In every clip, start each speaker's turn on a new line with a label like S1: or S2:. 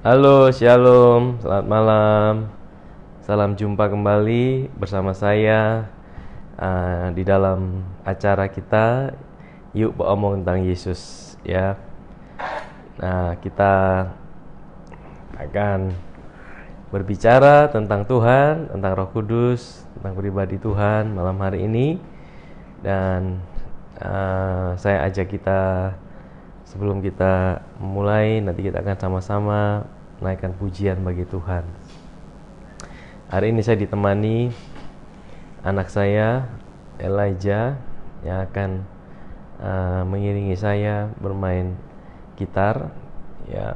S1: Halo, Shalom, selamat malam. Salam jumpa kembali bersama saya di dalam acara kita. Yuk beromong tentang Yesus, ya. Nah, kita akan berbicara tentang Tuhan, tentang Roh Kudus, tentang pribadi Tuhan malam hari ini. Dan saya ajak kita, sebelum kita memulai, nanti kita akan sama-sama menaikkan pujian bagi Tuhan. Hari ini saya ditemani anak saya, Elijah, yang akan mengiringi saya bermain gitar. Ya,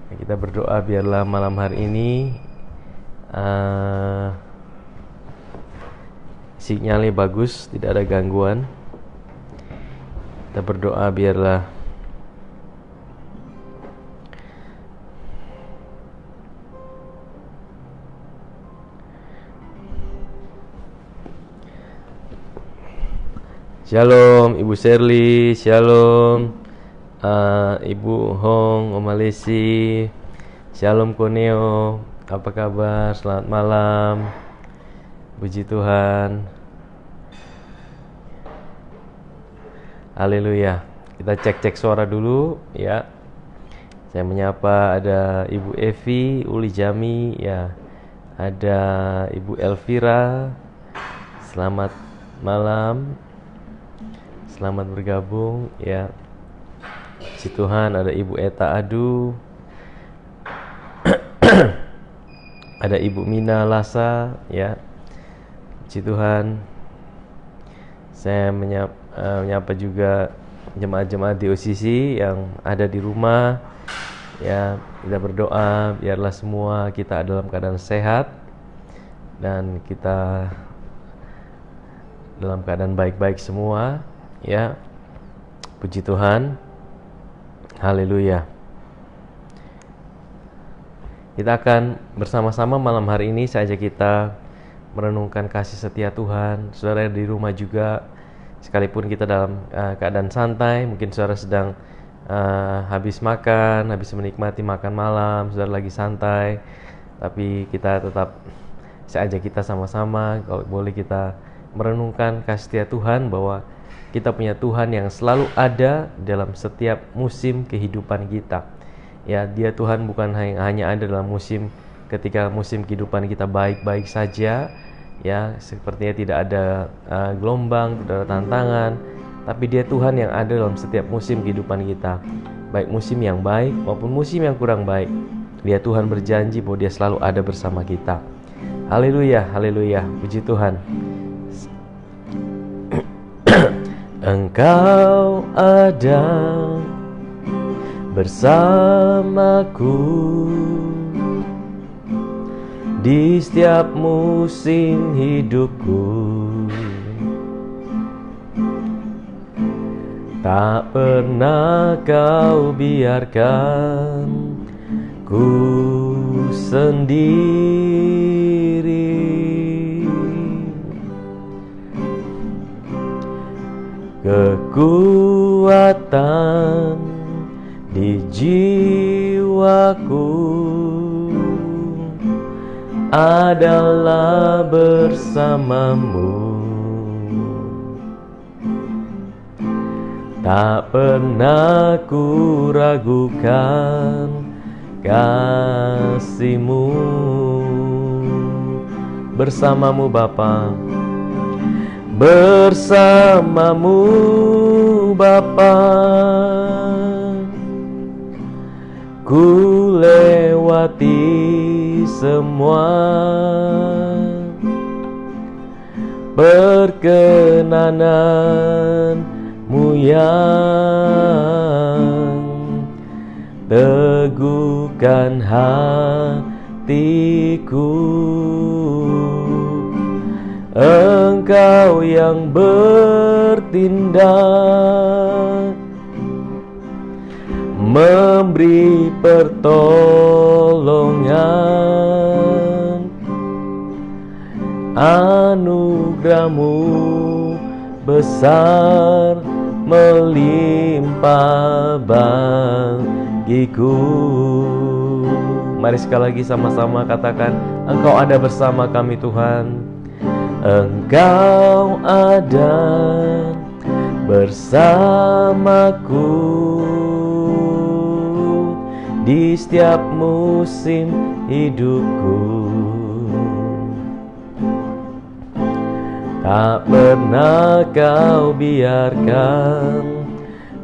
S1: kita berdoa biarlah malam hari ini sinyalnya bagus, tidak ada gangguan. Kita berdoa biarlah Shalom Ibu Shirley, Shalom Ibu Hong, Om Alesi, Shalom Koneo, apa kabar? Selamat malam. Puji Tuhan. Haleluya. Kita cek-cek suara dulu, ya. Saya menyapa ada Ibu Evi, Uli Jami, ya. Ada Ibu Elvira. Selamat malam. Selamat bergabung, ya. Puji Tuhan, ada Ibu Eta Adu. Ada Ibu Mina Lasa, ya. Puji Tuhan. Saya menyapa juga jemaat-jemaat di OCC yang ada di rumah, ya. Kita berdoa biarlah semua kita dalam keadaan sehat dan kita dalam keadaan baik-baik semua, ya. Puji Tuhan. Haleluya. Kita akan bersama-sama malam hari ini, saya ajak kita merenungkan kasih setia Tuhan. Saudara di rumah juga, sekalipun kita dalam keadaan santai, mungkin saudara sedang habis makan, habis menikmati makan malam, saudara lagi santai, tapi kita tetap, saya ajak kita sama-sama, kalau boleh kita merenungkan kasih setia Tuhan, bahwa kita punya Tuhan yang selalu ada dalam setiap musim kehidupan kita. Ya, Dia Tuhan bukan hanya ada dalam musim ketika musim kehidupan kita baik-baik saja, ya, sepertinya tidak ada gelombang, tidak ada tantangan, tapi Dia Tuhan yang ada dalam setiap musim kehidupan kita, baik musim yang baik maupun musim yang kurang baik. Dia Tuhan berjanji bahwa Dia selalu ada bersama kita. Haleluya, haleluya, puji Tuhan. Engkau ada bersamaku di setiap musim hidupku. Tak pernah kau biarkan ku sendiri. Kekuatan di jiwaku adalah bersamamu. Tak pernah ku ragukan kasih-Mu. Bersamamu Bapa, bersamamu Bapa, ku lewati semua perkenanan-Mu yang teguhkan hatiku. Engkau yang bertindak, memberi pertolongan, anugerah-Mu besar melimpah bagi bagiku. Mari sekali lagi sama-sama katakan, Engkau ada bersama kami Tuhan. Engkau ada bersamaku di setiap musim hidupku. Tak pernah kau biarkan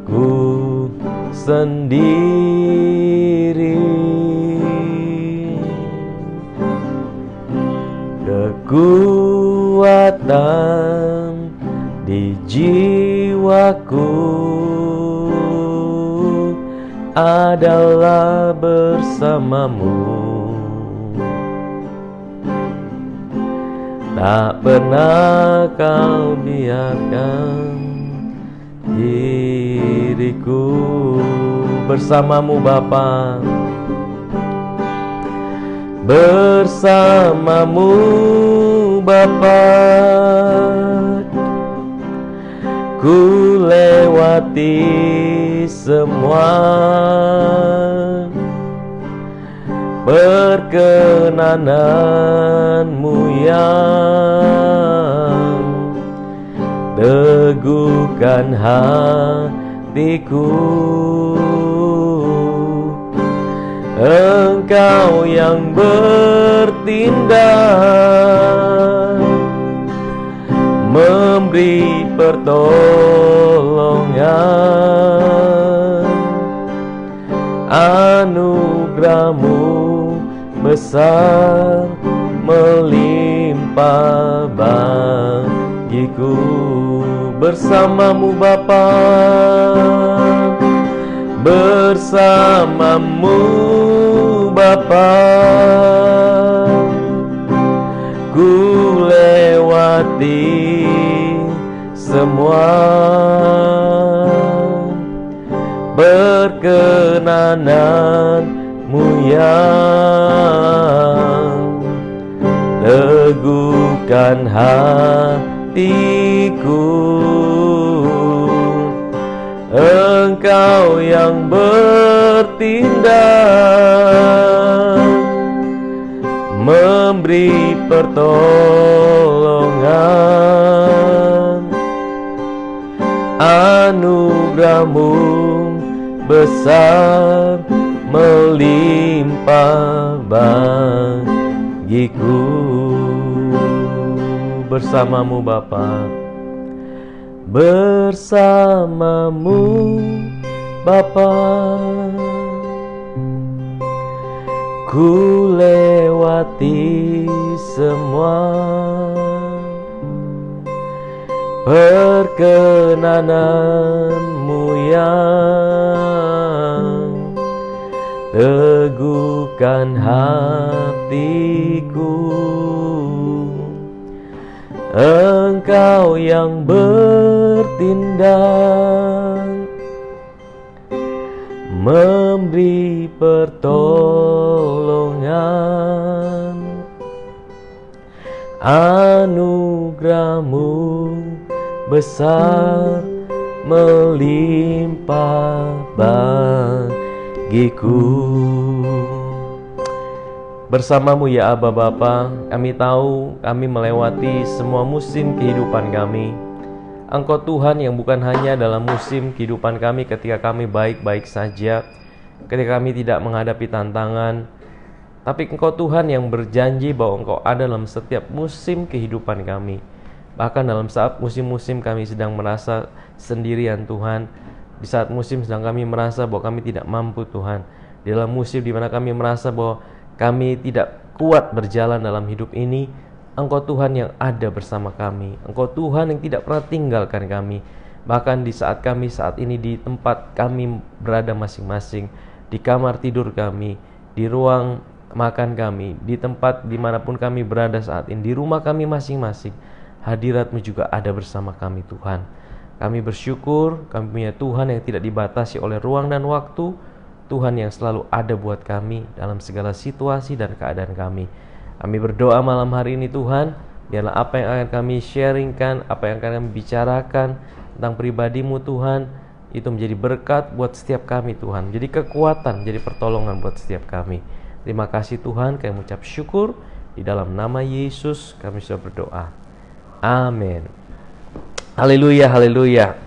S1: ku sendiri. Kekuatan di jiwaku adalah bersamamu. Tak pernah kau biarkan diriku bersamamu Bapa. Bersamamu Bapa, ku lewati semua perkenananmu yang teguhkan hatiku. Engkau yang bertindak, memberi pertolongan, anugerah-Mu besar melimpah bagiku. Bersamamu Bapa, bersamamu Bapa, ku lewati semua perkenanan-Mu yang teguhkan hatiku. Engkau yang bertindak, memberi pertolongan, anugerah-Mu besar melimpah bagiku. Bersamamu Bapa, bersamamu Bapa, ku lewati semua perkenanan-Mu yang teguhkan hatiku. Engkau yang bertindak, memberi pertolongan, anugerah-Mu besar melimpah bagiku. Bersamamu ya Aba Bapa, kami tahu kami melewati semua musim kehidupan kami. Engkau Tuhan yang bukan hanya dalam musim kehidupan kami ketika kami baik-baik saja, ketika kami tidak menghadapi tantangan, tapi Engkau Tuhan yang berjanji bahwa Engkau ada dalam setiap musim kehidupan kami. Bahkan dalam saat musim-musim kami sedang merasa sendirian Tuhan, di saat musim sedang kami merasa bahwa kami tidak mampu Tuhan, di dalam musim di mana kami merasa bahwa kami tidak kuat berjalan dalam hidup ini, Engkau Tuhan yang ada bersama kami. Engkau Tuhan yang tidak pernah tinggalkan kami. Bahkan di saat kami saat ini di tempat kami berada masing-masing, di kamar tidur kami, di ruang makan kami, di tempat dimanapun kami berada saat ini, di rumah kami masing-masing, hadirat-Mu juga ada bersama kami Tuhan. Kami bersyukur kami punya Tuhan yang tidak dibatasi oleh ruang dan waktu, Tuhan yang selalu ada buat kami dalam segala situasi dan keadaan kami. Kami berdoa malam hari ini Tuhan, biarlah apa yang akan kami sharingkan, apa yang akan kami bicarakan tentang pribadi-Mu Tuhan, itu menjadi berkat buat setiap kami Tuhan, menjadi kekuatan, menjadi pertolongan buat setiap kami. Terima kasih Tuhan, kami mengucap syukur. Di dalam nama Yesus kami sudah berdoa. Amin. Haleluya, haleluya.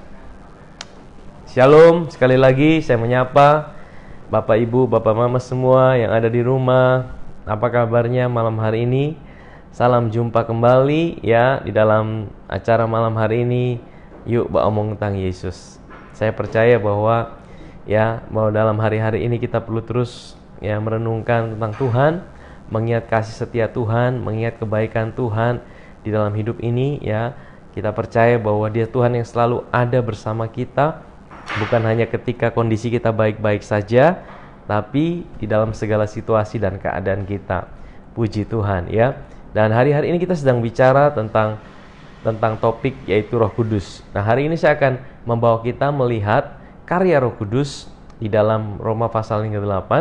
S1: Shalom, sekali lagi saya menyapa Bapak Ibu, Bapak Mama semua yang ada di rumah. Apa kabarnya malam hari ini? Salam jumpa kembali ya di dalam acara malam hari ini. Yuk omong tentang Yesus. Saya percaya bahwa dalam hari-hari ini kita perlu terus merenungkan tentang Tuhan, mengingat kasih setia Tuhan, mengingat kebaikan Tuhan di dalam hidup ini ya. Kita percaya bahwa Dia Tuhan yang selalu ada bersama kita. Bukan hanya ketika kondisi kita baik-baik saja, tapi di dalam segala situasi dan keadaan kita. Puji Tuhan ya. Dan hari-hari ini kita sedang bicara tentang topik yaitu Roh Kudus. Nah, hari ini saya akan membawa kita melihat karya Roh Kudus di dalam Roma pasal yang ke-8,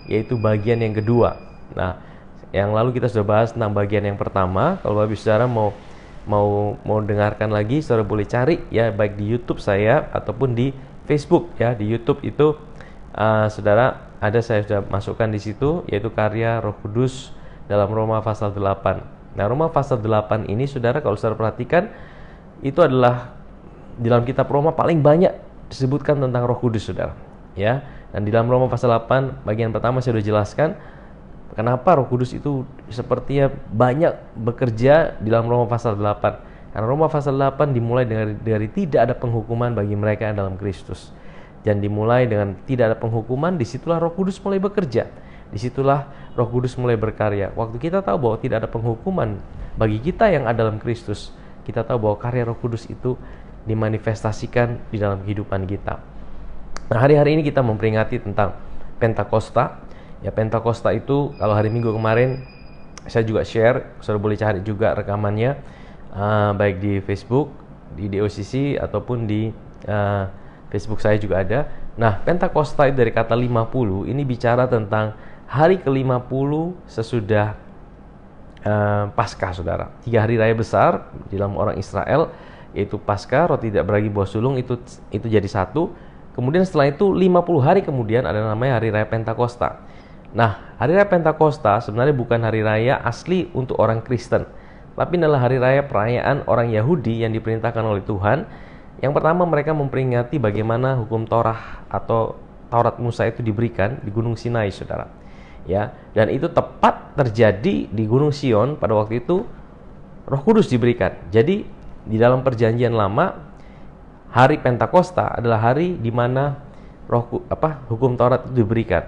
S1: yaitu bagian yang kedua. Nah, yang lalu kita sudah bahas tentang bagian yang pertama. Kalau Bapak Saudara mau dengarkan lagi, saudara boleh cari ya, baik di YouTube saya ataupun di Facebook ya. Di YouTube itu saudara saya sudah masukkan di situ, yaitu karya Roh Kudus dalam Roma pasal 8. Nah, Roma pasal 8 ini saudara, kalau saudara perhatikan, itu adalah di dalam kitab Roma paling banyak disebutkan tentang Roh Kudus saudara ya. Dan di dalam Roma pasal 8 bagian pertama saya sudah jelaskan kenapa Roh Kudus itu sepertinya banyak bekerja di dalam Roma pasal 8. Karena Roma pasal 8 dimulai dari tidak ada penghukuman bagi mereka yang dalam Kristus. Dan dimulai dengan tidak ada penghukuman, disitulah Roh Kudus mulai bekerja. Disitulah Roh Kudus mulai berkarya. Waktu kita tahu bahwa tidak ada penghukuman bagi kita yang ada dalam Kristus, kita tahu bahwa karya Roh Kudus itu dimanifestasikan di dalam kehidupan kita. Nah, hari-hari ini kita memperingati tentang Pentakosta. Ya, Pentakosta itu kalau hari Minggu kemarin saya juga share, saudara boleh cari juga rekamannya, baik di Facebook, di DOCC ataupun di Facebook saya juga ada. Nah, Pentakosta itu dari kata 50, ini bicara tentang hari ke-50 sesudah Paskah saudara. 3 hari raya besar di dalam orang Israel, yaitu Paskah, roti tidak beragi buah sulung, itu jadi satu. Kemudian setelah itu 50 hari kemudian ada namanya hari raya Pentakosta. Nah, hari raya Pentakosta sebenarnya bukan hari raya asli untuk orang Kristen, tapi adalah hari raya perayaan orang Yahudi yang diperintahkan oleh Tuhan. Yang pertama, mereka memperingati bagaimana hukum Torah atau Taurat Musa itu diberikan di Gunung Sinai saudara ya. Dan itu tepat terjadi di Gunung Sion pada waktu itu Roh Kudus diberikan. Jadi di dalam perjanjian lama, hari Pentakosta adalah hari di mana hukum Taurat itu diberikan.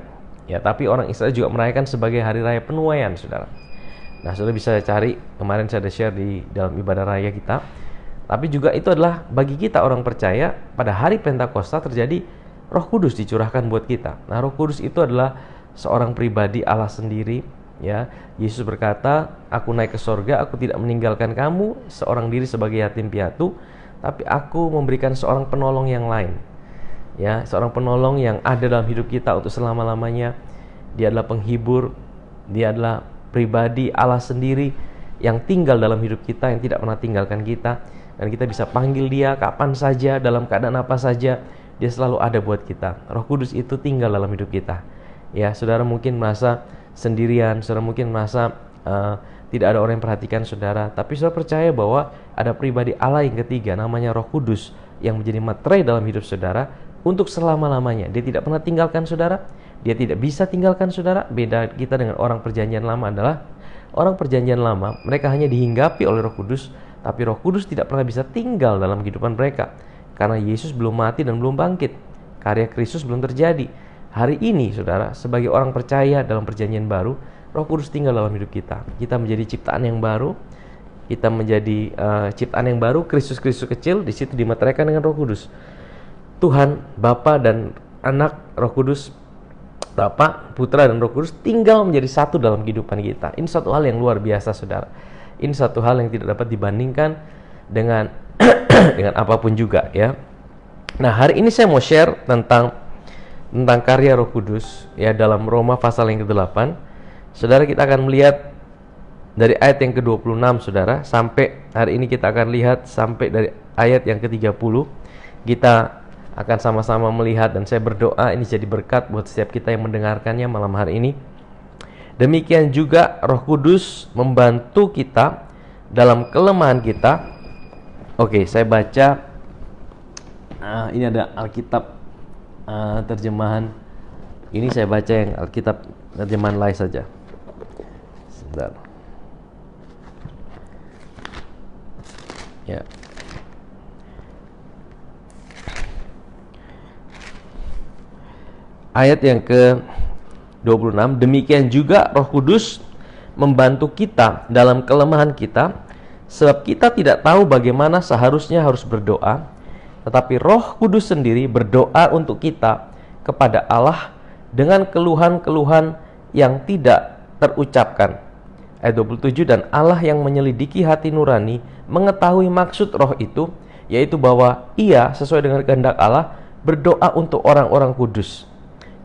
S1: Ya, tapi orang Israel juga merayakan sebagai hari raya penuaian, saudara. Nah, saudara bisa cari, kemarin saya ada share di dalam ibadah raya kita. Tapi juga itu adalah bagi kita orang percaya, pada hari Pentakosta terjadi Roh Kudus dicurahkan buat kita. Nah, Roh Kudus itu adalah seorang pribadi Allah sendiri. Ya, Yesus berkata, "Aku naik ke sorga, aku tidak meninggalkan kamu seorang diri sebagai yatim piatu, tapi aku memberikan seorang penolong yang lain." Ya, seorang penolong yang ada dalam hidup kita untuk selama-lamanya. Dia adalah penghibur, dia adalah pribadi Allah sendiri yang tinggal dalam hidup kita, yang tidak pernah tinggalkan kita, dan kita bisa panggil dia kapan saja, dalam keadaan apa saja, dia selalu ada buat kita. Roh Kudus itu tinggal dalam hidup kita. Ya, saudara mungkin merasa sendirian, saudara mungkin merasa tidak ada orang yang perhatikan saudara, tapi saudara percaya bahwa ada pribadi Allah yang ketiga, namanya Roh Kudus, yang menjadi materai dalam hidup saudara untuk selama-lamanya. Dia tidak pernah tinggalkan saudara, dia tidak bisa tinggalkan saudara. Beda kita dengan orang perjanjian lama adalah, orang perjanjian lama mereka hanya dihinggapi oleh Roh Kudus, tapi Roh Kudus tidak pernah bisa tinggal dalam kehidupan mereka karena Yesus belum mati dan belum bangkit. Karya Kristus belum terjadi. Hari ini saudara, sebagai orang percaya dalam perjanjian baru, Roh Kudus tinggal dalam hidup kita. Kita menjadi ciptaan yang baru. Kita menjadi ciptaan yang baru, Kristus kecil, di situ dimateraikan dengan Roh Kudus. Tuhan, Bapa dan Anak, Roh Kudus, Bapa, Putra dan Roh Kudus tinggal menjadi satu dalam kehidupan kita. Ini satu hal yang luar biasa saudara. Ini satu hal yang tidak dapat dibandingkan dengan dengan apapun juga ya. Nah, hari ini saya mau share tentang karya Roh Kudus ya dalam Roma pasal yang ke-8. Saudara, kita akan melihat dari ayat yang ke-26 saudara, sampai hari ini kita akan lihat sampai dari ayat yang ke-30. Kita akan sama-sama melihat, dan saya berdoa ini jadi berkat buat setiap kita yang mendengarkannya malam hari ini. Demikian juga Roh Kudus membantu kita dalam kelemahan kita. Oke, saya baca. Ini ada Alkitab terjemahan. Ini saya baca yang Alkitab terjemahan lain saja. Sebentar. Ya. Ayat yang ke-26, demikian juga Roh Kudus membantu kita dalam kelemahan kita, sebab kita tidak tahu bagaimana seharusnya harus berdoa, tetapi Roh Kudus sendiri berdoa untuk kita kepada Allah dengan keluhan-keluhan yang tidak terucapkan. Ayat 27, dan Allah yang menyelidiki hati nurani mengetahui maksud roh itu, yaitu bahwa ia sesuai dengan kehendak Allah berdoa untuk orang-orang kudus.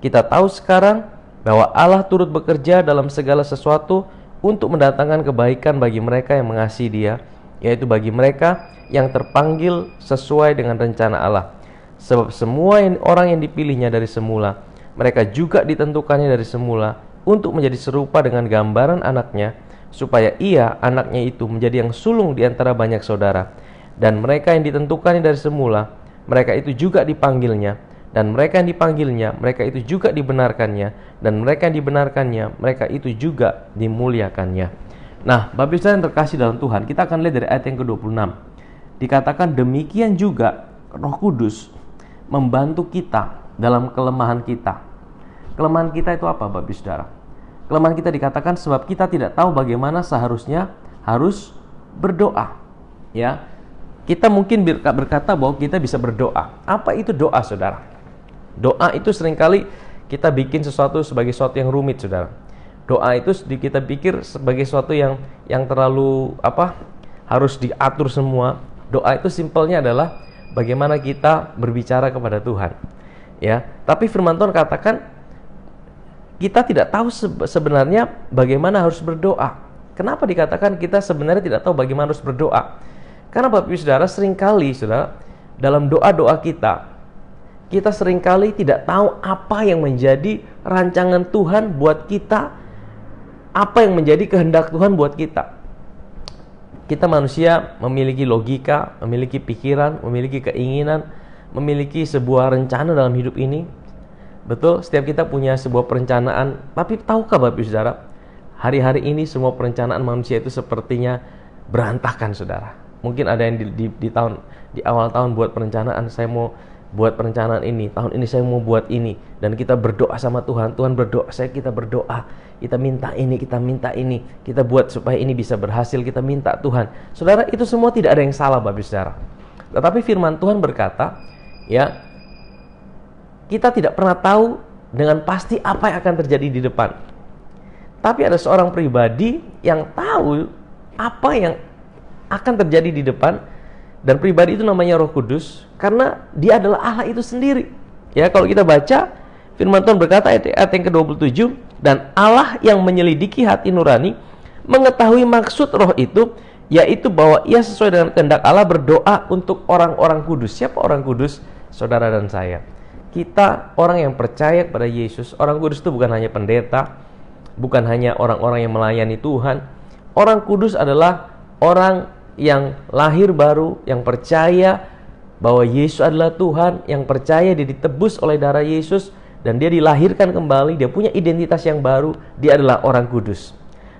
S1: Kita tahu sekarang bahwa Allah turut bekerja dalam segala sesuatu untuk mendatangkan kebaikan bagi mereka yang mengasihi Dia, yaitu bagi mereka yang terpanggil sesuai dengan rencana Allah. Sebab semua orang yang dipilihnya dari semula, mereka juga ditentukannya dari semula untuk menjadi serupa dengan gambaran anaknya, supaya ia, anaknya itu, menjadi yang sulung di antara banyak saudara. Dan mereka yang ditentukannya dari semula, mereka itu juga dipanggilnya. Dan mereka yang dipanggilnya, mereka itu juga dibenarkannya. Dan mereka yang dibenarkannya, mereka itu juga dimuliakannya. Nah, Bapak Ibu yang terkasih dalam Tuhan, kita akan lihat dari ayat yang ke-26. Dikatakan demikian juga Roh Kudus membantu kita dalam kelemahan kita. Kelemahan kita itu apa, Bapak Ibu Saudara? Kelemahan kita dikatakan sebab kita tidak tahu bagaimana seharusnya harus berdoa. Ya, kita mungkin berkata bahwa kita bisa berdoa. Apa itu doa, saudara? Doa itu seringkali kita bikin sesuatu sebagai sesuatu yang rumit, saudara. Doa itu kita pikir sebagai sesuatu yang terlalu harus diatur semua. Doa itu simpelnya adalah bagaimana kita berbicara kepada Tuhan. Ya, tapi firman Tuhan katakan kita tidak tahu sebenarnya bagaimana harus berdoa. Kenapa dikatakan kita sebenarnya tidak tahu bagaimana harus berdoa? Karena Bapak Ibu Saudara, seringkali saudara, dalam doa-doa kita seringkali tidak tahu apa yang menjadi rancangan Tuhan buat kita, apa yang menjadi kehendak Tuhan buat kita. Kita manusia memiliki logika, memiliki pikiran, memiliki keinginan, memiliki sebuah rencana dalam hidup ini. Betul, setiap kita punya sebuah perencanaan. Tapi tahukah Bapak Ibu Saudara, hari-hari ini semua perencanaan manusia itu sepertinya berantakan, saudara. Mungkin ada yang di awal tahun buat perencanaan, saya mau buat perencanaan ini, tahun ini saya mau buat ini, dan kita berdoa sama Tuhan. Tuhan berdoa, kita berdoa, kita minta ini, kita buat supaya ini bisa berhasil, kita minta Tuhan. Saudara, itu semua tidak ada yang salah, Bapak Ibu Saudara. Tetapi firman Tuhan berkata, ya, kita tidak pernah tahu dengan pasti apa yang akan terjadi di depan. Tapi ada seorang pribadi yang tahu apa yang akan terjadi di depan, dan pribadi itu namanya Roh Kudus, karena Dia adalah Allah itu sendiri. Ya, kalau kita baca firman Tuhan berkata ayat yang ke-27, dan Allah yang menyelidiki hati nurani mengetahui maksud roh itu, yaitu bahwa ia sesuai dengan kehendak Allah berdoa untuk orang-orang kudus. Siapa orang kudus? Saudara dan saya. Kita orang yang percaya kepada Yesus. Orang kudus itu bukan hanya pendeta, bukan hanya orang-orang yang melayani Tuhan. Orang kudus adalah orang yang lahir baru, yang percaya bahwa Yesus adalah Tuhan, yang percaya dia ditebus oleh darah Yesus, dan dia dilahirkan kembali, dia punya identitas yang baru, dia adalah orang kudus.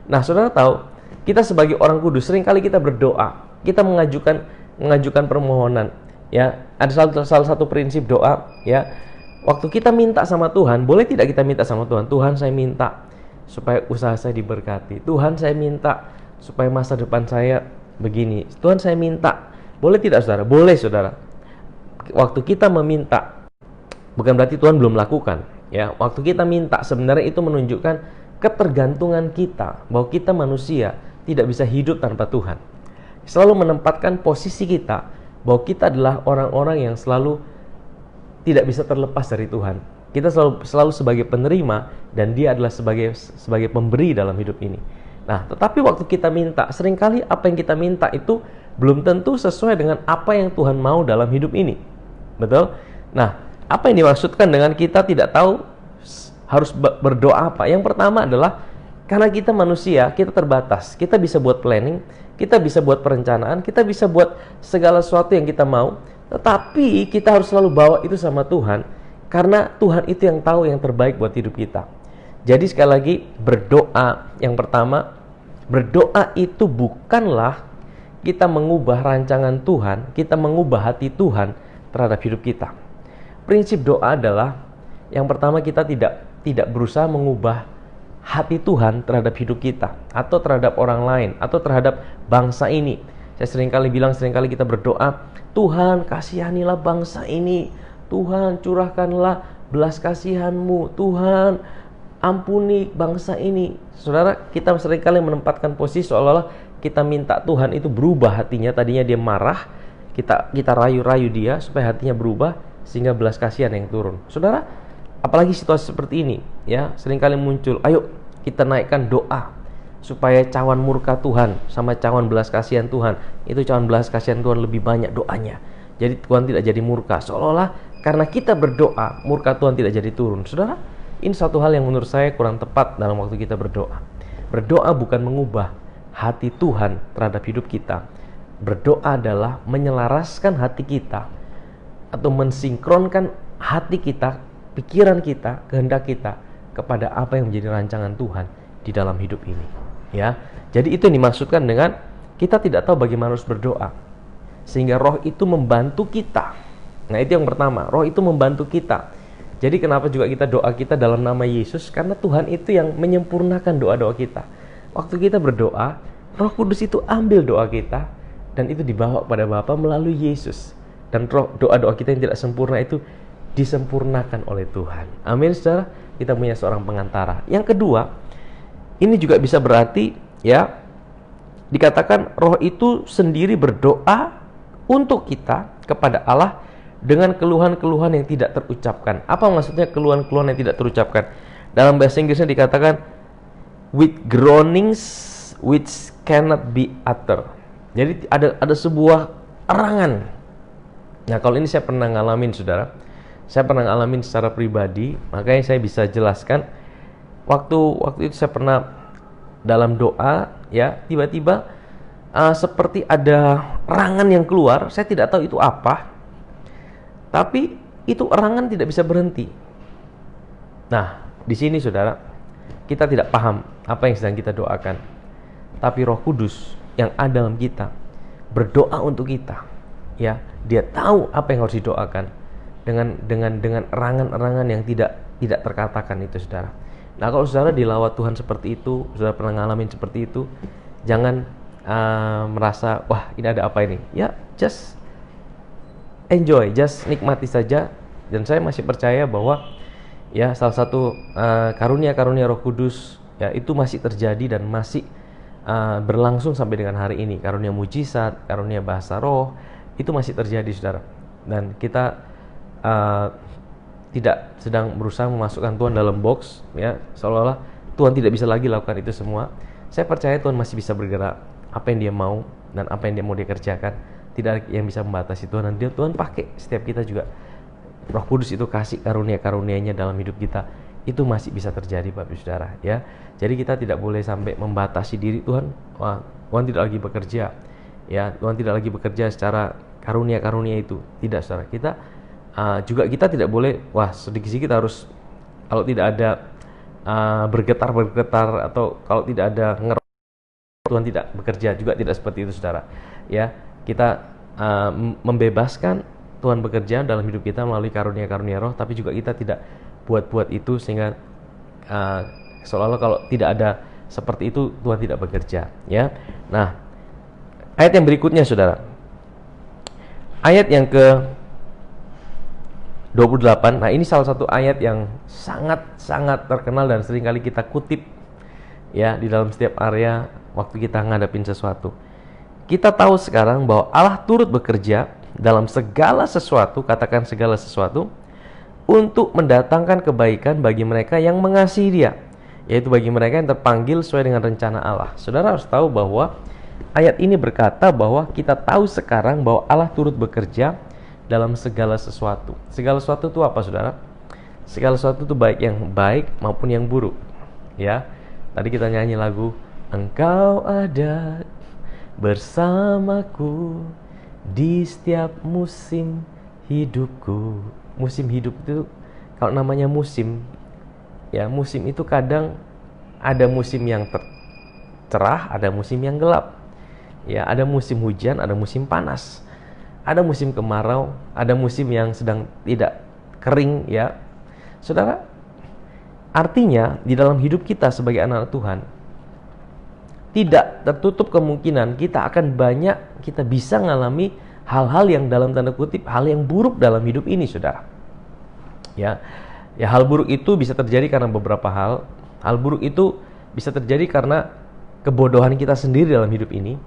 S1: Nah, saudara tahu, kita sebagai orang kudus seringkali kita berdoa, kita mengajukan permohonan. Ya, ada salah satu prinsip doa, ya. Waktu kita minta sama Tuhan, boleh tidak kita minta sama Tuhan? Tuhan, saya minta supaya usaha saya diberkati. Tuhan, saya minta supaya masa depan saya begini. Tuhan, saya minta. Boleh tidak, saudara? Boleh, saudara. Waktu kita meminta, bukan berarti Tuhan belum lakukan. Ya, waktu kita minta, sebenarnya itu menunjukkan ketergantungan kita, bahwa kita manusia tidak bisa hidup tanpa Tuhan. Selalu menempatkan posisi kita bahwa kita adalah orang-orang yang selalu tidak bisa terlepas dari Tuhan. Kita selalu sebagai penerima, dan Dia adalah sebagai pemberi dalam hidup ini. Nah, tetapi waktu kita minta, seringkali apa yang kita minta itu belum tentu sesuai dengan apa yang Tuhan mau dalam hidup ini. Betul? Nah, apa yang dimaksudkan dengan kita tidak tahu harus berdoa apa? Yang pertama adalah karena kita manusia, kita terbatas. Kita bisa buat planning, kita bisa buat perencanaan, kita bisa buat segala sesuatu yang kita mau. Tetapi kita harus selalu bawa itu sama Tuhan, karena Tuhan itu yang tahu yang terbaik buat hidup kita. Jadi sekali lagi, berdoa yang pertama, berdoa itu bukanlah kita mengubah rancangan Tuhan, kita mengubah hati Tuhan terhadap hidup kita. Prinsip doa adalah yang pertama, kita tidak berusaha mengubah hati Tuhan terhadap hidup kita, atau terhadap orang lain, atau terhadap bangsa ini. Saya seringkali bilang, seringkali kita berdoa, Tuhan kasihanilah bangsa ini, Tuhan curahkanlah belas kasihan-Mu, Tuhan ampuni bangsa ini. Saudara, kita seringkali menempatkan posisi seolah-olah kita minta Tuhan itu berubah hatinya. Tadinya dia marah, kita rayu-rayu dia supaya hatinya berubah, sehingga belas kasihan yang turun. Saudara, apalagi situasi seperti ini, ya, seringkali muncul, ayo kita naikkan doa supaya cawan murka Tuhan sama cawan belas kasihan Tuhan, itu cawan belas kasihan Tuhan lebih banyak doanya. Jadi Tuhan tidak jadi murka, seolah-olah karena kita berdoa, murka Tuhan tidak jadi turun. Saudara, ini satu hal yang menurut saya kurang tepat dalam waktu kita berdoa. Berdoa bukan mengubah hati Tuhan terhadap hidup kita. Berdoa adalah menyelaraskan hati kita, atau mensinkronkan hati kita, pikiran kita, kehendak kita kepada apa yang menjadi rancangan Tuhan di dalam hidup ini. Ya, jadi itu yang dimaksudkan dengan kita tidak tahu bagaimana harus berdoa, sehingga Roh itu membantu kita. Nah, itu yang pertama, Roh itu membantu kita. Jadi kenapa juga kita doa kita dalam nama Yesus? Karena Tuhan itu yang menyempurnakan doa-doa kita. Waktu kita berdoa, Roh Kudus itu ambil doa kita dan itu dibawa kepada Bapa melalui Yesus. Dan doa-doa kita yang tidak sempurna itu disempurnakan oleh Tuhan. Amin, saudara. Kita punya seorang pengantara. Yang kedua, ini juga bisa berarti, ya, dikatakan Roh itu sendiri berdoa untuk kita kepada Allah dengan keluhan-keluhan yang tidak terucapkan. Apa maksudnya keluhan-keluhan yang tidak terucapkan? Dalam bahasa Inggrisnya dikatakan with groanings which cannot be uttered. Jadi ada sebuah erangan. Nah, kalau ini saya pernah ngalamin, saudara. Saya pernah ngalamin secara pribadi, makanya saya bisa jelaskan. Waktu itu saya pernah dalam doa, ya, tiba-tiba seperti ada erangan yang keluar. Saya tidak tahu itu apa, tapi itu erangan tidak bisa berhenti. Nah, di sini saudara, kita tidak paham apa yang sedang kita doakan, tapi Roh Kudus yang ada dalam kita berdoa untuk kita. Ya, dia tahu apa yang harus didoakan dengan erangan-erangan yang tidak terkatakan itu, saudara. Nah, kalau saudara dilawat Tuhan seperti itu, saudara pernah ngalamin seperti itu, jangan merasa, wah, ini ada apa ini? Ya, just enjoy, just nikmati saja. Dan saya masih percaya bahwa, ya, salah satu karunia-karunia Roh Kudus, ya, itu masih terjadi dan masih berlangsung sampai dengan hari ini. Karunia mujizat, karunia bahasa roh, itu masih terjadi, saudara. Dan kita tidak sedang berusaha memasukkan Tuhan dalam box, ya, seolah-olah Tuhan tidak bisa lagi lakukan itu semua. Saya percaya Tuhan masih bisa bergerak apa yang dia mau dan apa yang dia mau dikerjakan. Tidak ada yang bisa membatasi Tuhan, dan Tuhan pakai setiap kita juga. Roh Kudus itu kasih karunia-karunianya dalam hidup kita, itu masih bisa terjadi, Bapak Ibu Saudara, ya. Jadi kita tidak boleh sampai membatasi diri Tuhan. Wah, Tuhan tidak lagi bekerja, ya, Tuhan tidak lagi bekerja secara karunia-karunia itu. Tidak, saudara. Juga kita tidak boleh, wah, sedikit-sedikit harus, kalau tidak ada bergetar, atau kalau tidak ada Tuhan tidak bekerja, juga tidak seperti itu, saudara. Ya, kita membebaskan Tuhan bekerja dalam hidup kita melalui karunia-karunia roh, tapi juga kita tidak buat-buat itu sehingga seolah-olah kalau tidak ada seperti itu Tuhan tidak bekerja, ya. Nah, ayat yang berikutnya, saudara, ayat yang ke 28. Nah, ini salah satu ayat yang sangat-sangat terkenal dan seringkali kita kutip, ya, di dalam setiap area waktu kita ngadapin sesuatu. Kita tahu sekarang bahwa Allah turut bekerja dalam segala sesuatu, katakan segala sesuatu, untuk mendatangkan kebaikan bagi mereka yang mengasihi Dia, yaitu bagi mereka yang terpanggil sesuai dengan rencana Allah. Saudara harus tahu bahwa ayat ini berkata bahwa kita tahu sekarang bahwa Allah turut bekerja dalam segala sesuatu. Segala sesuatu itu apa, saudara? Segala sesuatu itu baik yang baik maupun yang buruk. Ya, tadi kita nyanyi lagu Engkau ada bersamaku di setiap musim hidupku. Musim hidup itu, kalau namanya musim, ya musim itu kadang ada musim yang cerah, ada musim yang gelap. Ya, ada musim hujan, ada musim panas. Ada musim kemarau, ada musim yang sedang tidak kering, ya. Saudara, artinya di dalam hidup kita sebagai anak Tuhan, tidak tertutup kemungkinan kita akan kita bisa mengalami hal-hal yang dalam tanda kutip, hal yang buruk dalam hidup ini, saudara. Ya, hal buruk itu bisa terjadi karena beberapa hal. Hal buruk itu bisa terjadi karena kebodohan kita sendiri dalam hidup ini,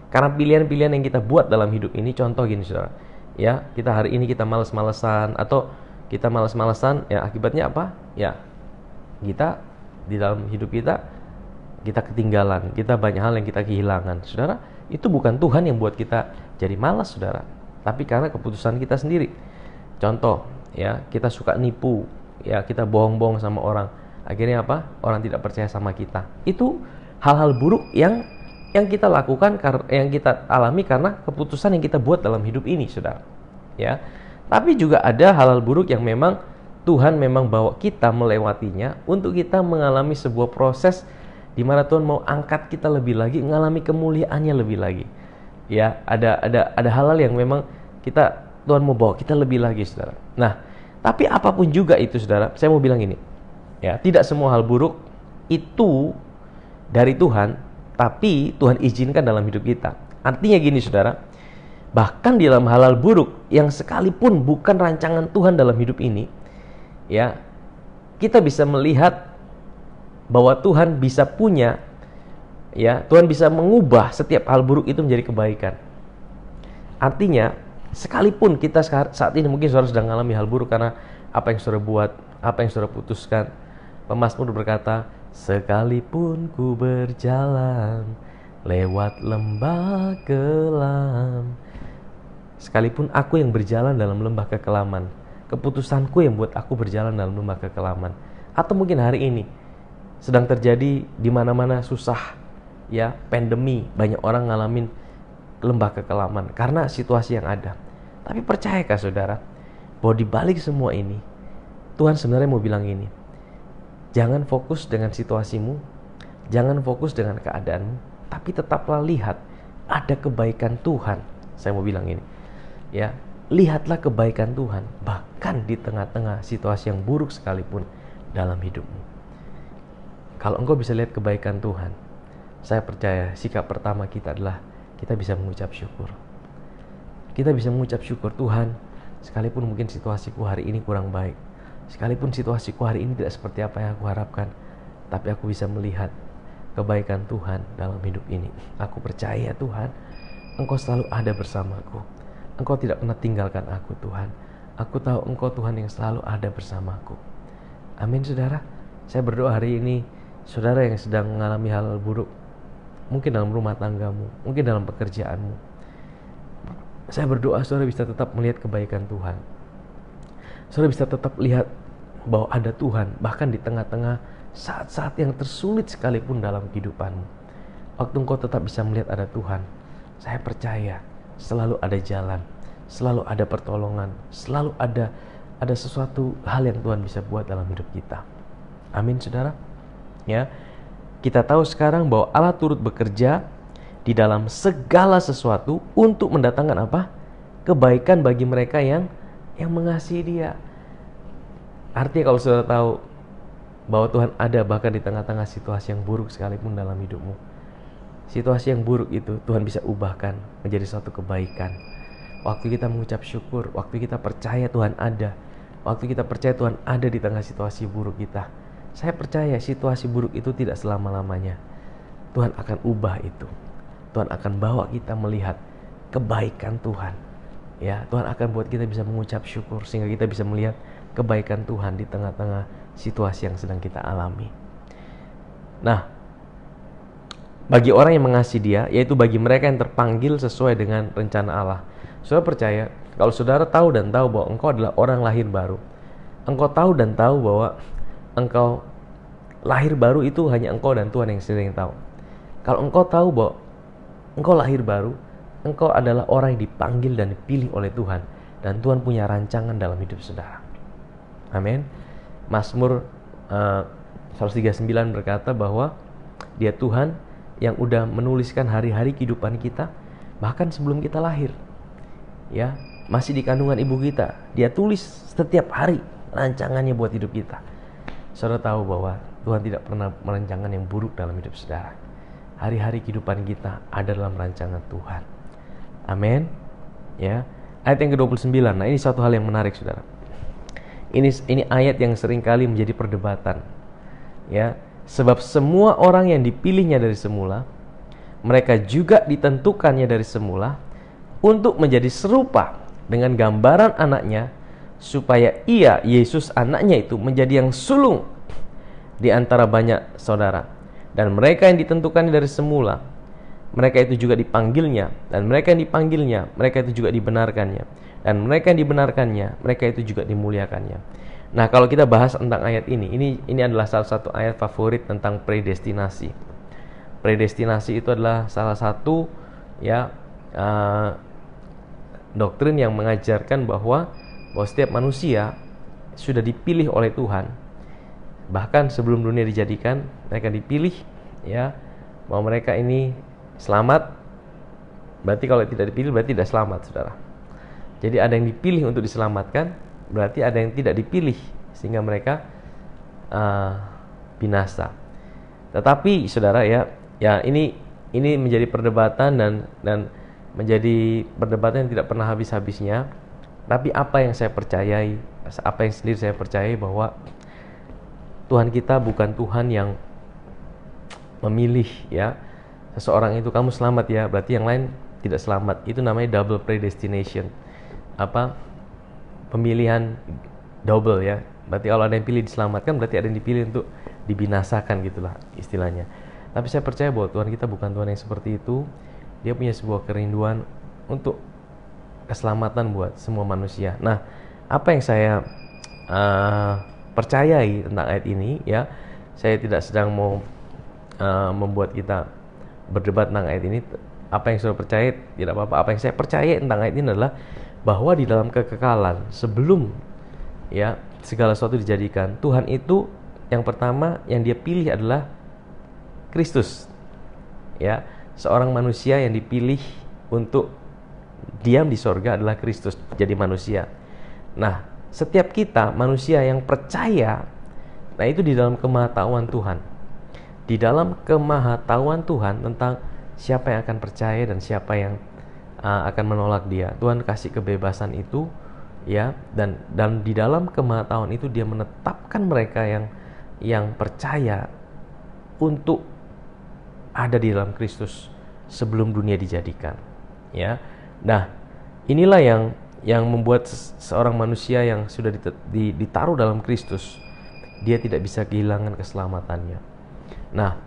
S1: karena pilihan-pilihan yang kita buat dalam hidup ini. Contoh gini, saudara. Ya, kita hari ini kita malas-malesan, atau kita malas-malesan, ya akibatnya apa? Ya, kita di dalam hidup kita ketinggalan, kita banyak hal yang kita kehilangan. Saudara, itu bukan Tuhan yang buat kita jadi malas, saudara, tapi karena keputusan kita sendiri. Contoh, ya, kita suka nipu, ya, kita bohong-bohong sama orang. Akhirnya apa? Orang tidak percaya sama kita. Itu hal-hal buruk yang kita lakukan, yang kita alami karena keputusan yang kita buat dalam hidup ini, saudara. Ya, tapi juga ada hal-hal buruk yang memang Tuhan memang bawa kita melewatinya untuk kita mengalami sebuah proses di mana Tuhan mau angkat kita lebih lagi, mengalami kemuliaannya lebih lagi. Ya, ada hal-hal yang memang Tuhan mau bawa kita lebih lagi, saudara. Nah, tapi apapun juga itu, saudara, saya mau bilang ini, ya, tidak semua hal buruk itu dari Tuhan, tapi Tuhan izinkan dalam hidup kita. Artinya gini, saudara, bahkan di dalam hal-hal buruk yang sekalipun bukan rancangan Tuhan dalam hidup ini, ya, kita bisa melihat bahwa Tuhan bisa punya, ya, Tuhan bisa mengubah setiap hal buruk itu menjadi kebaikan. Artinya, sekalipun kita saat ini mungkin saudara sedang mengalami hal buruk karena apa yang saudara buat, apa yang saudara putuskan. Pemazmur berkata, sekalipun ku berjalan lewat lembah kelam, sekalipun aku yang berjalan dalam lembah kekelaman, keputusanku yang buat aku berjalan dalam lembah kekelaman. Atau mungkin hari ini sedang terjadi di mana-mana susah, ya, pandemi, banyak orang ngalamin lembah kekelaman karena situasi yang ada. Tapi percayakah, saudara, bahwa di balik semua ini Tuhan sebenarnya mau bilang ini, jangan fokus dengan situasimu, jangan fokus dengan keadaanmu, tapi tetaplah lihat ada kebaikan Tuhan. Saya mau bilang ini, ya, lihatlah kebaikan Tuhan bahkan di tengah-tengah situasi yang buruk sekalipun dalam hidupmu. Kalau engkau bisa lihat kebaikan Tuhan, saya percaya sikap pertama kita adalah kita bisa mengucap syukur. Kita bisa mengucap syukur, Tuhan, sekalipun mungkin situasiku hari ini kurang baik, sekalipun situasiku hari ini tidak seperti apa yang aku harapkan, tapi aku bisa melihat kebaikan Tuhan dalam hidup ini. Aku percaya, Tuhan, Engkau selalu ada bersamaku. Engkau tidak pernah tinggalkan aku, Tuhan. Aku tahu Engkau Tuhan yang selalu ada bersamaku. Amin, saudara. Saya berdoa hari ini, saudara yang sedang mengalami hal buruk, mungkin dalam rumah tanggamu, mungkin dalam pekerjaanmu, saya berdoa saudara bisa tetap melihat kebaikan Tuhan. Saudara bisa tetap lihat bahwa ada Tuhan, bahkan di tengah-tengah saat-saat yang tersulit sekalipun dalam kehidupanmu. Waktu engkau tetap bisa melihat ada Tuhan, saya percaya selalu ada jalan, selalu ada pertolongan, selalu ada sesuatu hal yang Tuhan bisa buat dalam hidup kita. Amin, saudara. Ya, kita tahu sekarang bahwa Allah turut bekerja di dalam segala sesuatu untuk mendatangkan apa? Kebaikan bagi mereka yang mengasihi Dia. Artinya kalau saudara tahu bahwa Tuhan ada bahkan di tengah-tengah situasi yang buruk sekalipun dalam hidupmu, situasi yang buruk itu Tuhan bisa ubahkan menjadi suatu kebaikan. Waktu kita mengucap syukur, waktu kita percaya Tuhan ada, waktu kita percaya Tuhan ada di tengah situasi buruk kita, saya percaya situasi buruk itu tidak selama-lamanya. Tuhan akan ubah itu. Tuhan akan bawa kita melihat kebaikan Tuhan. Ya, Tuhan akan buat kita bisa mengucap syukur sehingga kita bisa melihat kebaikan Tuhan di tengah-tengah situasi yang sedang kita alami. Nah, bagi orang yang mengasihi Dia, yaitu bagi mereka yang terpanggil sesuai dengan rencana Allah. Saudara percaya Kalau saudara tahu dan tahu bahwa engkau adalah orang lahir baru, engkau tahu dan tahu bahwa engkau lahir baru itu hanya engkau dan Tuhan yang sendiri yang tahu. Kalau engkau tahu bahwa engkau lahir baru, engkau adalah orang yang dipanggil dan dipilih oleh Tuhan, dan Tuhan punya rancangan dalam hidup saudara. Amin. Mazmur 139 berkata bahwa Dia Tuhan yang udah menuliskan hari-hari kehidupan kita bahkan sebelum kita lahir. Ya, masih di kandungan ibu kita, Dia tulis setiap hari rancangannya buat hidup kita. Saudara tahu bahwa Tuhan tidak pernah merencanakan yang buruk dalam hidup saudara. Hari-hari kehidupan kita ada dalam rancangan Tuhan. Amin. Ya. Ayat yang ke-29. Nah, ini satu hal yang menarik, saudara. Ini ayat yang seringkali menjadi perdebatan. Ya, sebab semua orang yang dipilihnya dari semula, mereka juga ditentukannya dari semula untuk menjadi serupa dengan gambaran anaknya, supaya ia, Yesus anaknya itu, menjadi yang sulung di antara banyak saudara. Dan mereka yang ditentukannya dari semula, mereka itu juga dipanggilnya. Dan mereka yang dipanggilnya, mereka itu juga dibenarkannya. Dan mereka yang dibenarkannya, mereka itu juga dimuliakannya. Nah, kalau kita bahas tentang ayat ini adalah salah satu ayat favorit tentang predestinasi. Predestinasi itu adalah salah satu doktrin yang mengajarkan bahwa setiap manusia sudah dipilih oleh Tuhan. Bahkan sebelum dunia dijadikan, mereka dipilih, ya, bahwa mereka ini selamat. Berarti kalau tidak dipilih berarti tidak selamat, saudara. Jadi ada yang dipilih untuk diselamatkan, berarti ada yang tidak dipilih sehingga mereka binasa. Tetapi saudara, ya ini menjadi perdebatan dan menjadi perdebatan yang tidak pernah habis-habisnya. Tapi apa yang saya percayai, apa yang sendiri saya percayai, bahwa Tuhan kita bukan Tuhan yang memilih, ya, seseorang itu kamu selamat ya, berarti yang lain tidak selamat. Itu namanya double predestination. Pemilihan double, ya. Berarti kalau ada yang pilih diselamatkan, berarti ada yang dipilih untuk dibinasakan, gitulah istilahnya. Tapi saya percaya bahwa Tuhan kita bukan Tuhan yang seperti itu. Dia punya sebuah kerinduan untuk keselamatan buat semua manusia. Nah, apa yang saya percayai tentang ayat ini, ya, saya tidak sedang mau membuat kita berdebat tentang ayat ini. Apa yang saya percaya tidak apa-apa. Apa yang saya percaya tentang ayat ini adalah bahwa di dalam kekekalan, sebelum, ya, segala sesuatu dijadikan, Tuhan itu yang pertama yang Dia pilih adalah Kristus. Ya, seorang manusia yang dipilih untuk diam di sorga adalah Kristus, jadi manusia. Nah, setiap kita manusia yang percaya, nah itu di dalam kemahatauan Tuhan. Di dalam kemahatauan Tuhan tentang siapa yang akan percaya dan siapa yang akan menolak Dia. Tuhan kasih kebebasan itu, ya, dan di dalam kemahatauan itu Dia menetapkan mereka yang percaya untuk ada di dalam Kristus sebelum dunia dijadikan, ya. Nah, inilah yang membuat seorang manusia yang sudah ditaruh dalam Kristus, dia tidak bisa kehilangan keselamatannya. Nah,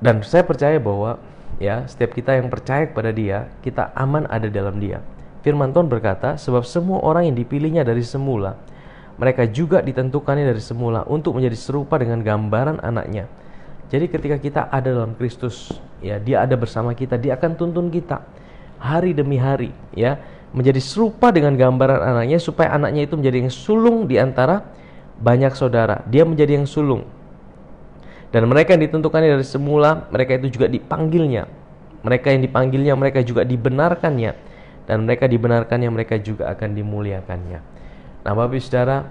S1: dan saya percaya bahwa, ya, setiap kita yang percaya kepada Dia, kita aman ada dalam Dia. Firman Tuhan berkata, sebab semua orang yang dipilihnya dari semula, mereka juga ditentukannya dari semula untuk menjadi serupa dengan gambaran anaknya. Jadi ketika kita ada dalam Kristus, ya, Dia ada bersama kita, Dia akan tuntun kita hari demi hari, ya, menjadi serupa dengan gambaran anaknya, supaya anaknya itu menjadi yang sulung di antara banyak saudara. Dia menjadi yang sulung. Dan mereka yang ditentukannya dari semula, mereka itu juga dipanggilnya. Mereka yang dipanggilnya, mereka juga dibenarkannya. Dan mereka dibenarkannya, mereka juga akan dimuliakannya. Nah, Bapak Ibu Saudara,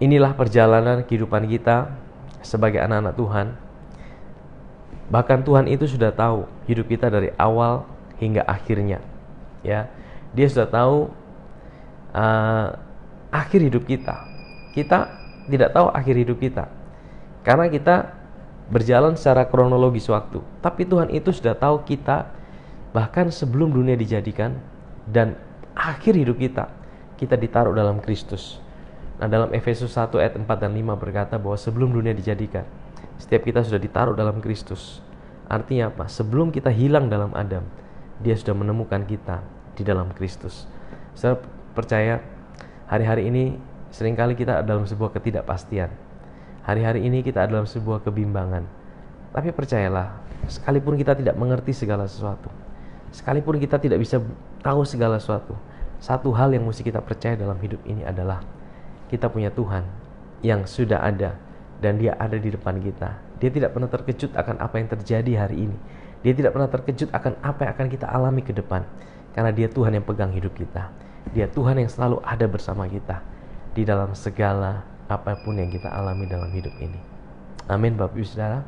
S1: inilah perjalanan kehidupan kita sebagai anak-anak Tuhan. Bahkan Tuhan itu sudah tahu hidup kita dari awal hingga akhirnya, ya. Dia sudah tahu akhir hidup kita. Kita tidak tahu akhir hidup kita karena kita berjalan secara kronologis waktu. Tapi Tuhan itu sudah tahu kita bahkan sebelum dunia dijadikan, dan akhir hidup kita ditaruh dalam Kristus. Nah, dalam Efesus 1 ayat 4 dan 5 berkata bahwa sebelum dunia dijadikan, setiap kita sudah ditaruh dalam Kristus. Artinya apa? Sebelum kita hilang dalam Adam, Dia sudah menemukan kita di dalam Kristus. Saya percaya hari-hari ini seringkali kita dalam sebuah ketidakpastian. Hari-hari ini kita dalam sebuah kebimbangan. Tapi percayalah, sekalipun kita tidak mengerti segala sesuatu, sekalipun kita tidak bisa tahu segala sesuatu, satu hal yang mesti kita percaya dalam hidup ini adalah kita punya Tuhan yang sudah ada dan Dia ada di depan kita. Dia tidak pernah terkejut akan apa yang terjadi hari ini. Dia tidak pernah terkejut akan apa yang akan kita alami ke depan, karena Dia Tuhan yang pegang hidup kita. Dia Tuhan yang selalu ada bersama kita di dalam segala apapun yang kita alami dalam hidup ini. Amin Bapak Ibu Saudara.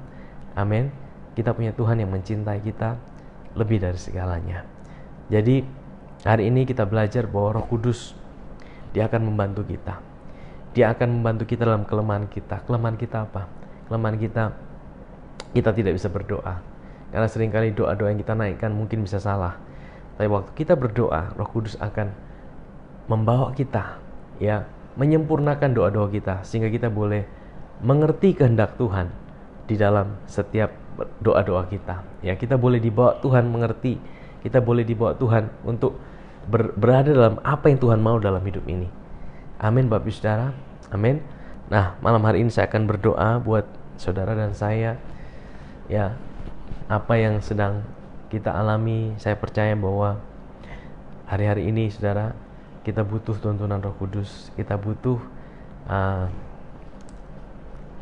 S1: Amin. Kita punya Tuhan yang mencintai kita lebih dari segalanya. Jadi hari ini kita belajar bahwa Roh Kudus Dia akan membantu kita. Dia akan membantu kita dalam kelemahan kita. Kelemahan kita apa? Kelemahan kita tidak bisa berdoa. Karena seringkali doa-doa yang kita naikkan mungkin bisa salah. Tapi waktu kita berdoa, Roh Kudus akan membawa kita, ya, menyempurnakan doa-doa kita sehingga kita boleh mengerti kehendak Tuhan di dalam setiap doa-doa kita. Ya, kita boleh dibawa Tuhan mengerti. Kita boleh dibawa Tuhan untuk berada dalam apa yang Tuhan mau dalam hidup ini. Amin Bapak Ibu Saudara. Amin. Nah, malam hari ini saya akan berdoa buat saudara dan saya. Ya, apa yang sedang kita alami, saya percaya bahwa hari-hari ini saudara, kita butuh tuntunan Roh Kudus. Kita butuh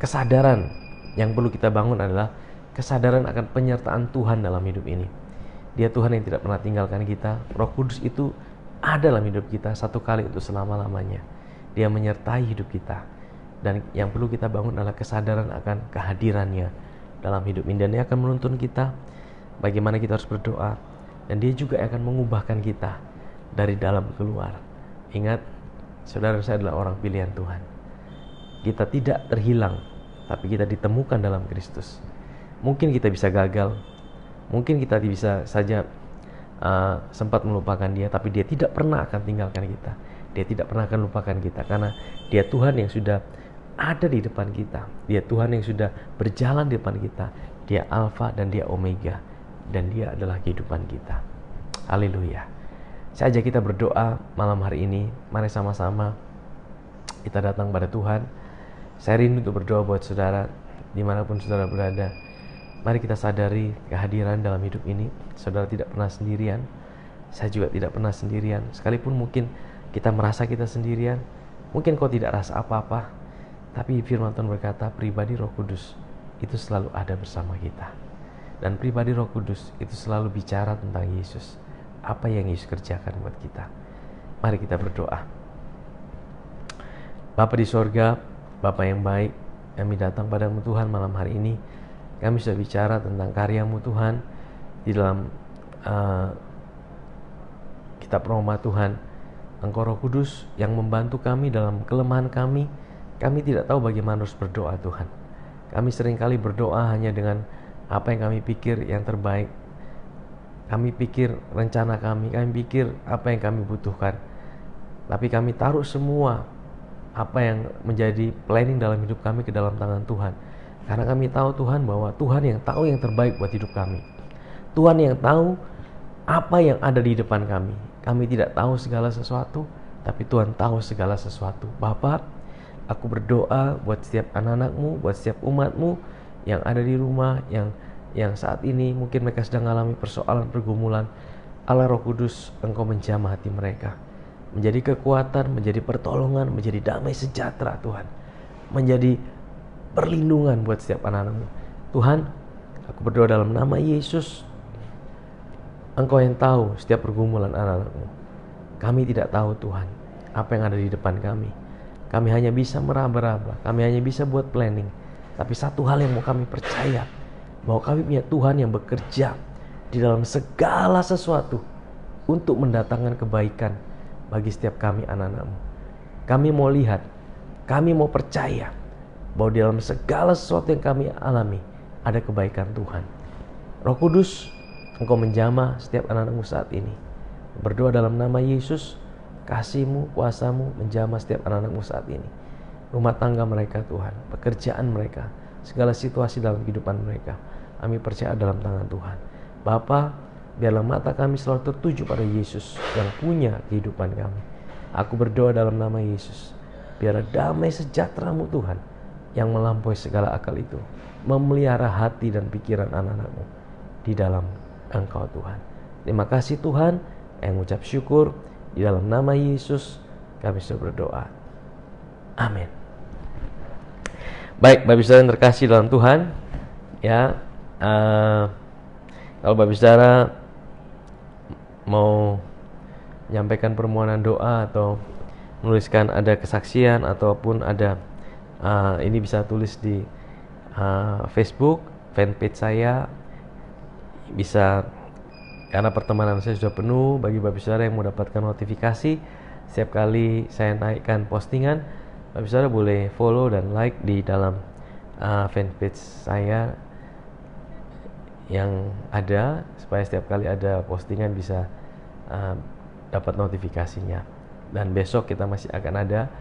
S1: kesadaran. Yang perlu kita bangun adalah kesadaran akan penyertaan Tuhan dalam hidup ini. Dia Tuhan yang tidak pernah tinggalkan kita. Roh Kudus itu ada dalam hidup kita satu kali untuk selama-lamanya. Dia menyertai hidup kita. Dan yang perlu kita bangun adalah kesadaran akan kehadirannya dalam hidup ini. Dan Dia akan menuntun kita bagaimana kita harus berdoa. Dan Dia juga akan mengubahkan kita dari dalam keluar. Ingat, saudara saya adalah orang pilihan Tuhan. Kita tidak terhilang, tapi kita ditemukan dalam Kristus. Mungkin kita bisa gagal, mungkin kita bisa saja sempat melupakan Dia, tapi Dia tidak pernah akan tinggalkan kita. Dia tidak pernah akan lupakan kita, karena Dia Tuhan yang sudah ada di depan kita. Dia Tuhan yang sudah berjalan di depan kita. Dia Alfa dan Dia Omega, dan Dia adalah kehidupan kita. Haleluya. Saya ajak kita berdoa malam hari ini. Mari sama-sama kita datang pada Tuhan. Saya rindu untuk berdoa buat saudara dimanapun saudara berada. Mari kita sadari kehadiran dalam hidup ini. Saudara tidak pernah sendirian. Saya juga tidak pernah sendirian. Sekalipun mungkin kita merasa kita sendirian, mungkin kau tidak rasa apa-apa, tapi firman Tuhan berkata pribadi Roh Kudus itu selalu ada bersama kita. Dan pribadi Roh Kudus itu selalu bicara tentang Yesus, apa yang Yesus kerjakan buat kita. Mari kita berdoa. Bapa di sorga, Bapa yang baik, kami datang padamu Tuhan malam hari ini. Kami sudah bicara tentang karya-Mu Tuhan di dalam kitab Roma Tuhan. Engkau Roh Kudus yang membantu kami dalam kelemahan kami. Kami tidak tahu bagaimana harus berdoa Tuhan. Kami seringkali berdoa hanya dengan apa yang kami pikir yang terbaik. Kami pikir rencana kami pikir apa yang kami butuhkan. Tapi kami taruh semua apa yang menjadi planning dalam hidup kami ke dalam tangan Tuhan. Karena kami tahu Tuhan bahwa Tuhan yang tahu yang terbaik buat hidup kami. Tuhan yang tahu apa yang ada di depan kami. Kami tidak tahu segala sesuatu, tapi Tuhan tahu segala sesuatu. Bapa, aku berdoa buat setiap anak-anak-Mu, buat setiap umat-Mu yang ada di rumah, yang saat ini mungkin mereka sedang mengalami persoalan, pergumulan. Allah Roh Kudus, Engkau menjamah hati mereka. Menjadi kekuatan, menjadi pertolongan, menjadi damai sejahtera Tuhan. Menjadi perlindungan buat setiap anak-anak-Mu. Tuhan, aku berdoa dalam nama Yesus. Engkau yang tahu setiap pergumulan anak-anak-Mu. Kami tidak tahu Tuhan apa yang ada di depan kami. Kami hanya bisa meraba-raba, kami hanya bisa buat planning. Tapi satu hal yang mau kami percaya, bahwa kami punya Tuhan yang bekerja di dalam segala sesuatu untuk mendatangkan kebaikan bagi setiap kami anak-anak-Mu. Kami mau lihat, kami mau percaya bahwa di dalam segala sesuatu yang kami alami ada kebaikan Tuhan. Roh Kudus, Engkau menjamah setiap anak-anak-Mu saat ini. Berdoa dalam nama Yesus, kasih-Mu, kuasa-Mu menjamah setiap anak-anak-Mu saat ini. Rumah tangga mereka Tuhan, pekerjaan mereka, segala situasi dalam kehidupan mereka, kami percaya dalam tangan Tuhan. Bapa, Biarlah mata kami selalu tertuju pada Yesus yang punya kehidupan kami. Aku berdoa dalam nama Yesus, biarlah damai sejahtera-Mu Tuhan yang melampaui segala akal itu memelihara hati dan pikiran anak-anak-Mu di dalam Engkau Tuhan. Terima kasih Tuhan, yang mengucap syukur di dalam nama Yesus kami sudah berdoa. Amin. Baik, Bapak Saudara yang terkasih dalam Tuhan, ya, kalau Bapak Saudara mau menyampaikan permohonan doa atau menuliskan ada kesaksian ataupun ada ini bisa tulis di Facebook fanpage saya, bisa, karena pertemanan saya sudah penuh. Bagi Bapak Saudara yang mau dapatkan notifikasi setiap kali saya naikkan postingan, Bapak Saudara boleh follow dan like di dalam fanpage saya yang ada, supaya setiap kali ada postingan bisa dapat notifikasinya. Dan besok kita masih akan ada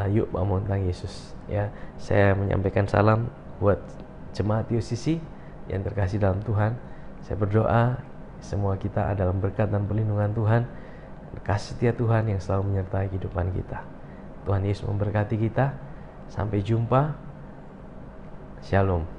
S1: Yuk Bangun Tentang Yesus, ya. Saya menyampaikan salam buat jemaat UCC yang terkasih dalam Tuhan. Saya berdoa semua kita ada dalam berkat dan perlindungan Tuhan, kasih setia Tuhan yang selalu menyertai kehidupan kita. Tuhan Yesus memberkati kita. Sampai jumpa. Shalom.